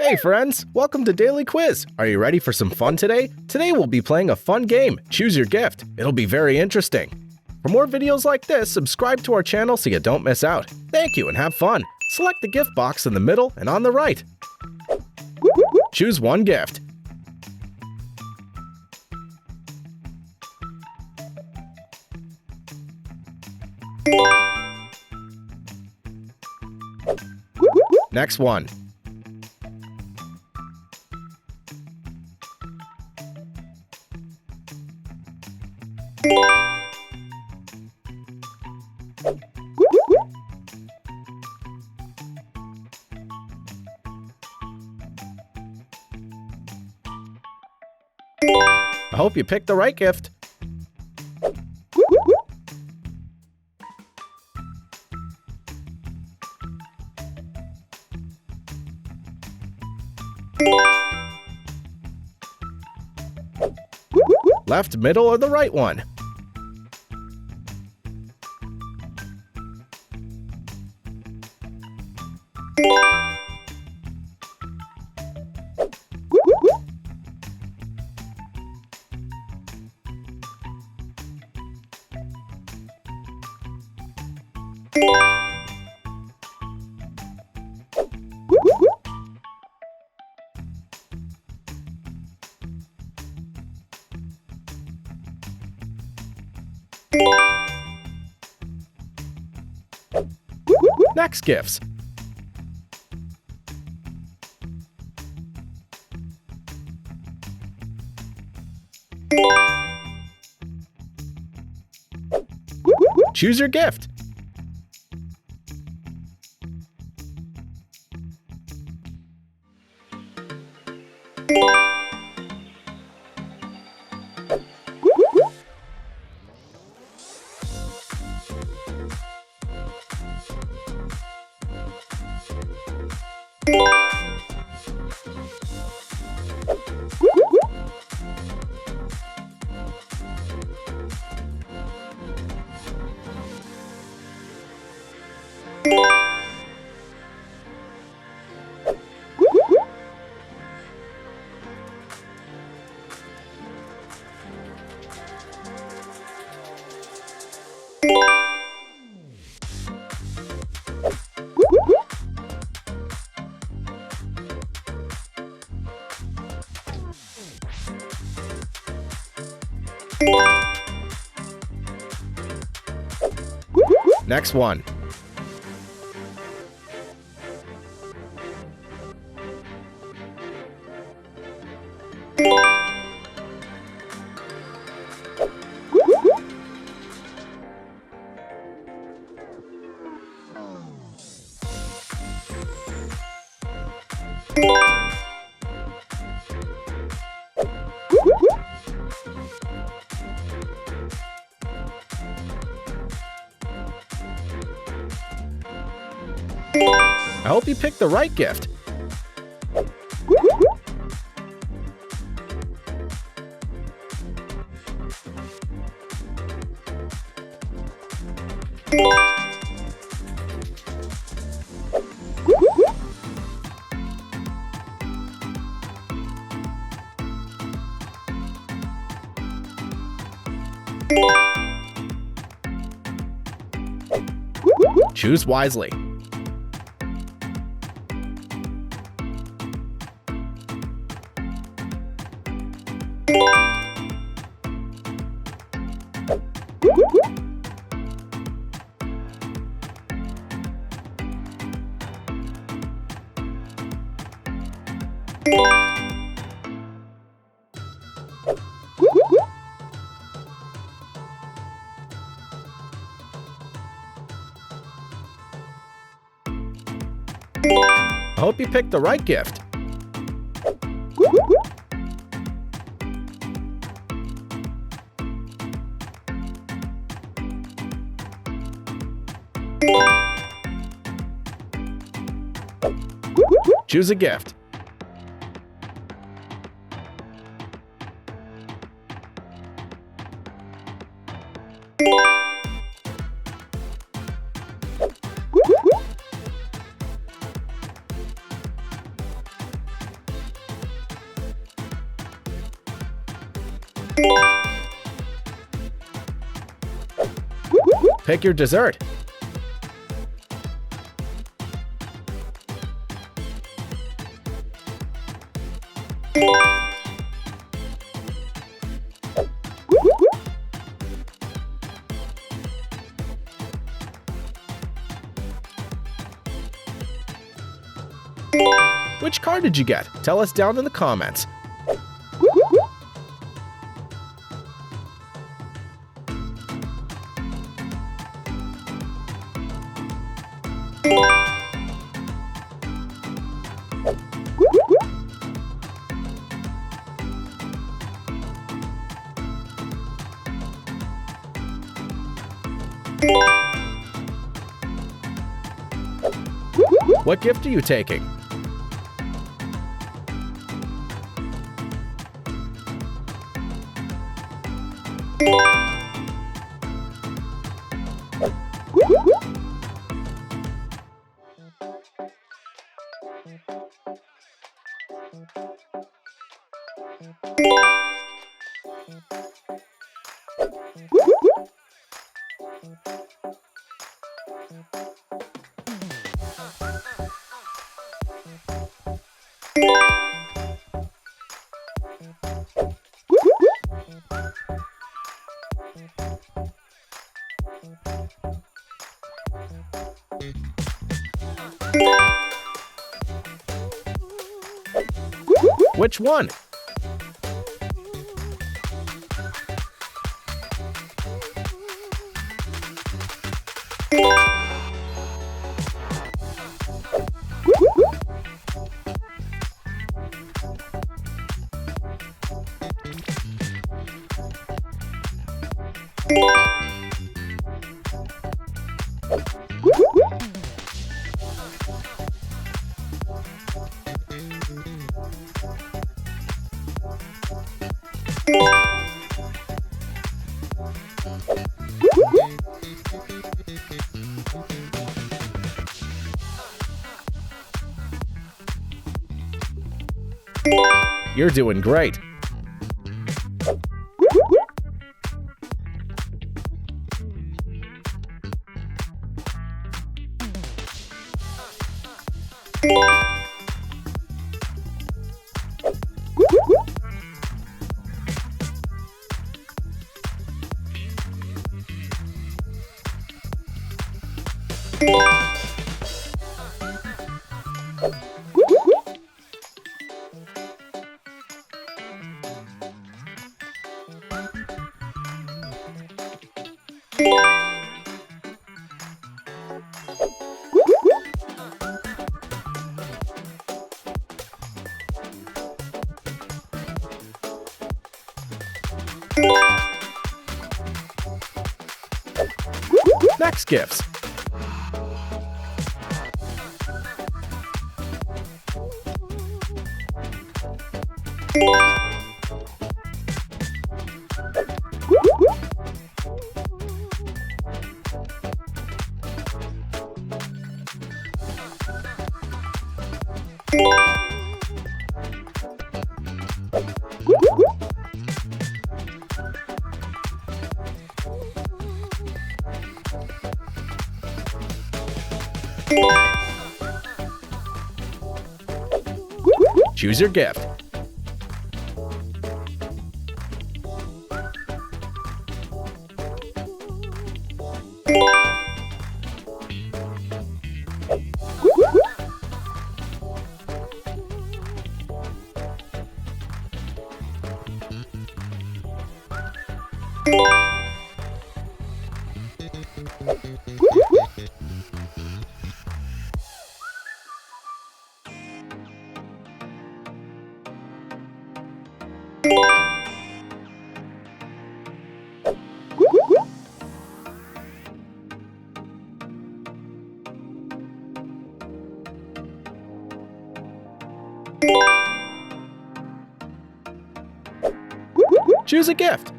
Hey friends, welcome to Daily Quiz. Are you ready for some fun today? Today we'll be playing a fun game, Choose Your Gift. It'll be very interesting. For more videos like this, subscribe to our channel so you don't miss out. Thank you and have fun. Select the gift box in the middle and on the right. Choose one gift. Next one. I hope you picked the right gift. Left, middle, or the right one? Next gifts. Choose your gift. Next one. I hope you picked the right gift. Choose wisely. I hope you picked the right gift. Choose a gift. Pick your dessert. Which car did you get? Tell us down in the comments. What gift are you taking? Which one? You're doing great. Next gifts. Choose your gift. Choose a gift.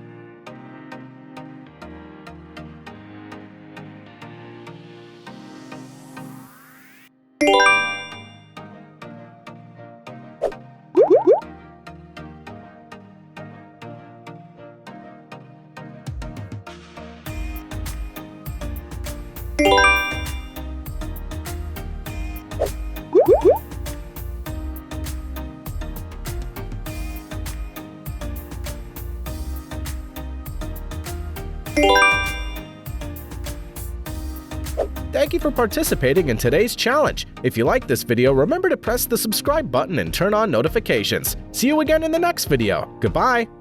Thank you for participating in today's challenge. If you like this video, remember to press the subscribe button and turn on notifications. See you again in the next video. Goodbye!